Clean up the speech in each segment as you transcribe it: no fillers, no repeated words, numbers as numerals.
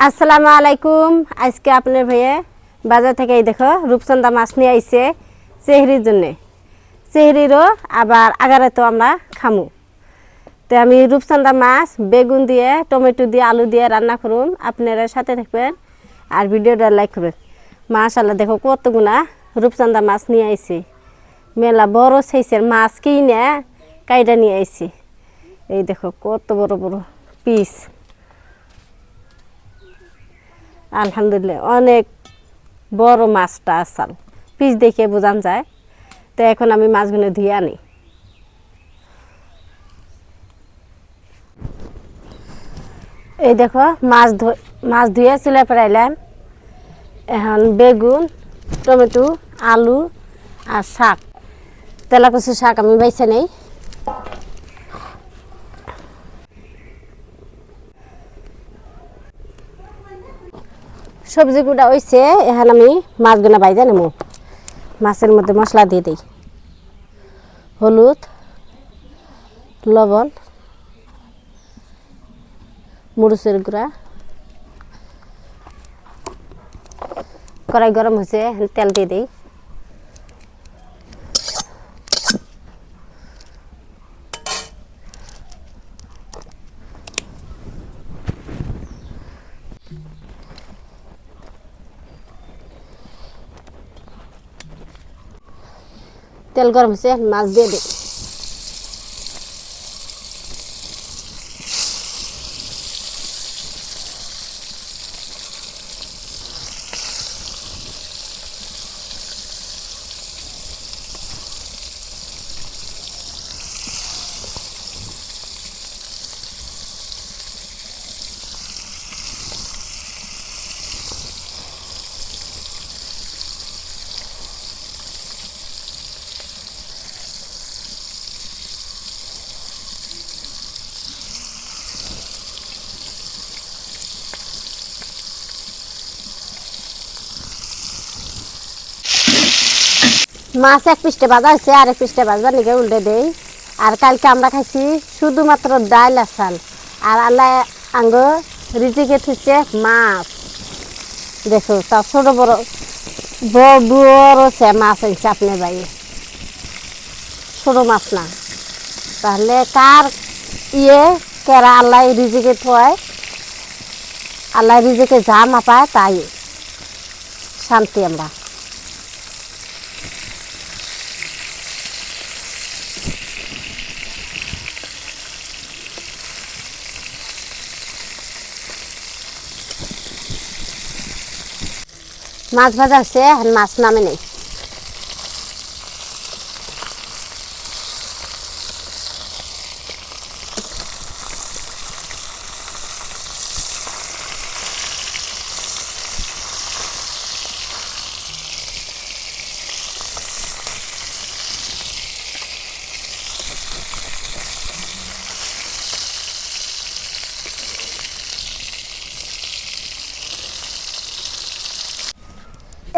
আসসালামু আলাইকুম। আজকে আপনার ভাইয়ে বাজার থেকে এই দেখো রূপচন্দা মাছ নিয়ে আইছে সেহরির জন্যে। সেহরিরও আবার আগারে তো আমরা খামু। তো আমি রূপচন্দা মাছ বেগুন দিয়ে টমেটো দিয়ে আলু দিয়ে রান্না করুন, আপনারা সাথে থাকবেন আর ভিডিওটা লাইক করবেন। মাশাআল্লাহ দেখো কতগুনা রূপচন্দা মাছ নিয়ে আইছি, মেলা বড় সাইজের মাছ কিনে কাইটা নিয়ে আইছি। এই দেখো কত বড় বড় পিস, আলহামদুলিল্লাহ অনেক বড় মাছটা আসাল, পিস দেখে বোঝান যায়। তো এখন আমি মাছগুলো ধুয়ে আনি। এই দেখো মাছ ধুয়ে চুলে পড়াইলাম। এখন বেগুন টমেটো আলু আর শাক, তেলাকুচু শাক আমি বাইছে নেই। সবজি গুঁড়া হয়েছে, এখন আমি মাছগুলো বাইজা নেব। মাছের মধ্যে মশলা দিয়ে দিই, হলুদ লবণ মরিচের গুঁড়া। কড়াই গরম হয়েছে, তেল দিয়ে দিই। তেল গরম হয়েছে, মাছ দিয়ে দিই। মাছ এক পিসটা ভাজা হয়েছে, আর এক পিসটা ভাজবার নিকে উল্টে দেই। আর কালকে আমরা খাইছি শুধুমাত্র ডাল আর চাল, আর আল্লাহ আঙ্গ রিজিকে থুইছে মাছ। দেখো তা ছোট বড় বড় সে মাছ হয়েছে আপনার ভাই, ছোট মাছ না। তাহলে কার কেরা আল্লাহ রিজিকে থয়, আল্লাহ রিজিকে যা মাপায় তাই শান্তি আমরা। মাছ ভাজা হচ্ছে, মাছ নামে নেই।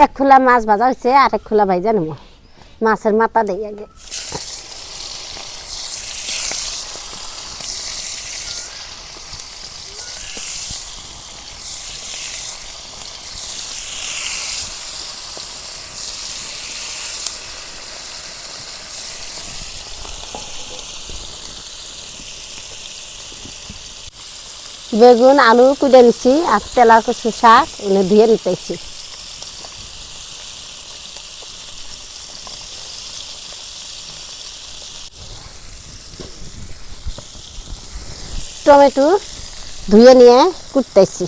এক খোলা মাছ ভাজা হয়েছে, আর এক খোলা ভাইজা নেব। মাছের মাথা দেই আগে। বেগুন আলু কুটে নিচ্ছি, আর তেলাকুচু শাক এনে ধুয়ে নিতেছি। টমেটো ধুয়ে নিয়ে কুটতেছি।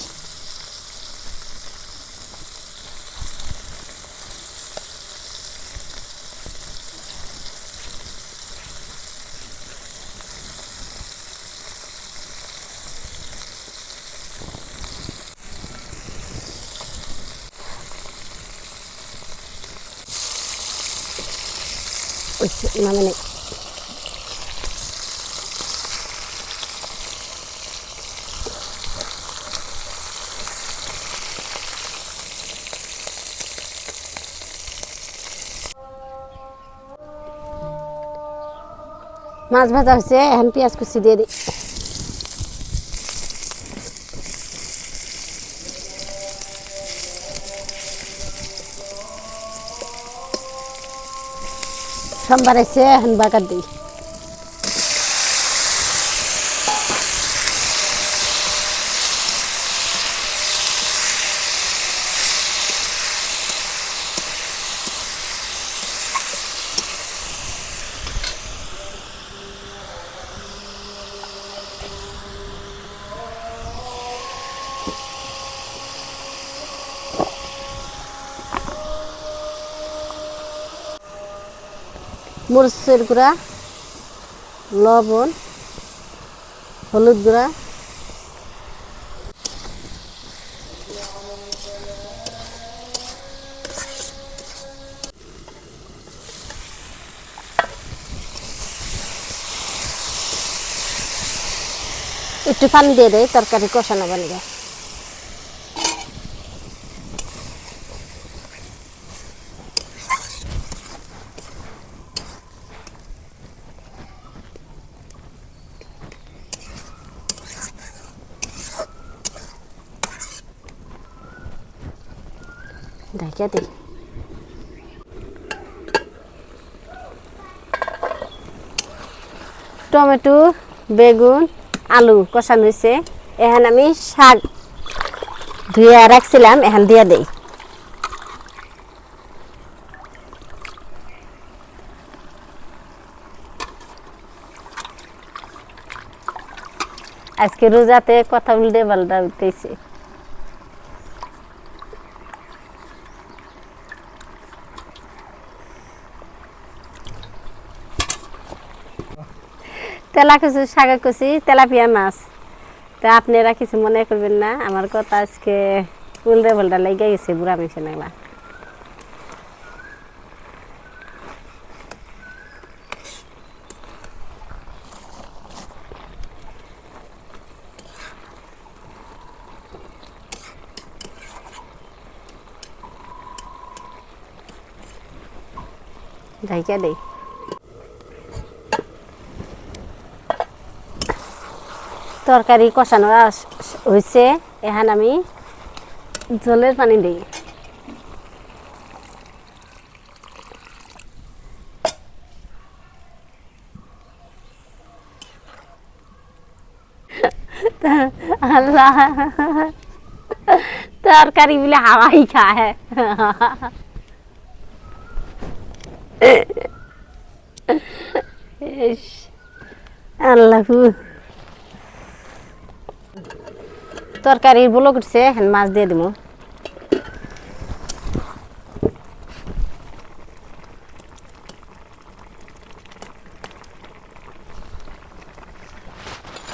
নামে নেই। মাছ ভাজা হয়েছে, এখন পেঁয়াজ কুচি দিয়ে দিই। সোমবার এসে এখন বাগার দিই। মরিচের গুঁড়া, লবণ, হলুদ গুঁড়া, একটু পানি দিয়ে দেয় তরকারি কষানো বানিয়ে। ঢাকা দিই। টমেটো, বেগুন, আলু কষানো হয়েছে। এখন আমি শাক ধুয়ে রাখছিলাম, এখন দিয়ে দেই। আজকে রোজাতে কথা উল্টে পাল্টা উঠতেছে। তেলা কচু, শাক কচি, তেলাপিয়া মাছ। তা আপনারা কিছু মনে করবেন না, আমার কথা আজকে উল্টে পাল্টা লেগে গেছে বুড়া মিশে নাগলা। ঢাকা দেই। তরকারি কষানো হয়েছে, এখন আমি জলের পানি দিই। আল্লাহ, তরকারি বলে হাওয়াই খায়। আল্লাহ, তরকারি বলো করছে, এখন মাছ দিয়ে দিব।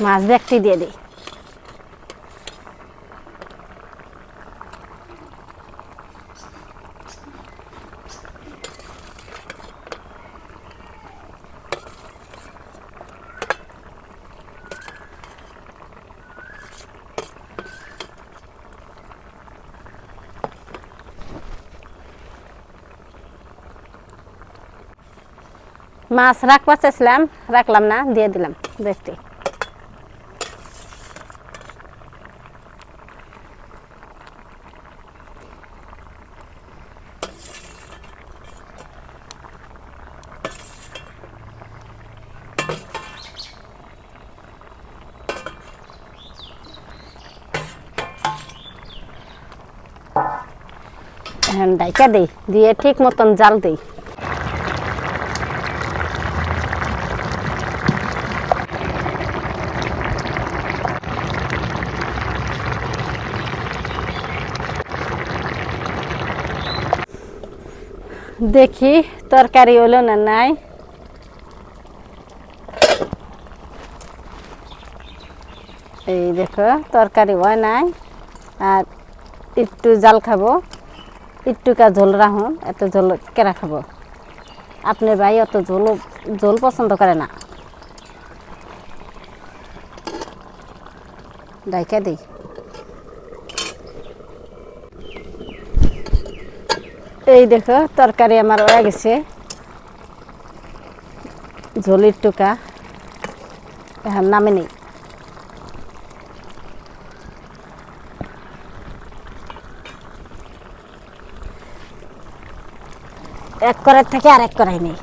মাছ দেখতে দিয়ে দিই। মাছ রাখবা চাইছিলাম, রাখলাম না, দিয়ে দিলাম দেখতে। ঢাকা দেই, দিয়ে ঠিক মতন জাল দেই। দেখি তরকারি হলো না নাই। এই দেখো তরকারি হয় নাই, আর একটু জাল খাবো, একটুকা ঝোল রাখুন। এত ঝোল কেরা খাবো? আপনার ভাই অত ঝোল পছন্দ করে না। ঢাকা দিই। এই দেখো তরকারি আমার হয়ে গেছে, ঝোলের টুকা। এখন নামে নেই। এক করার থেকে আর এক করাই নেই।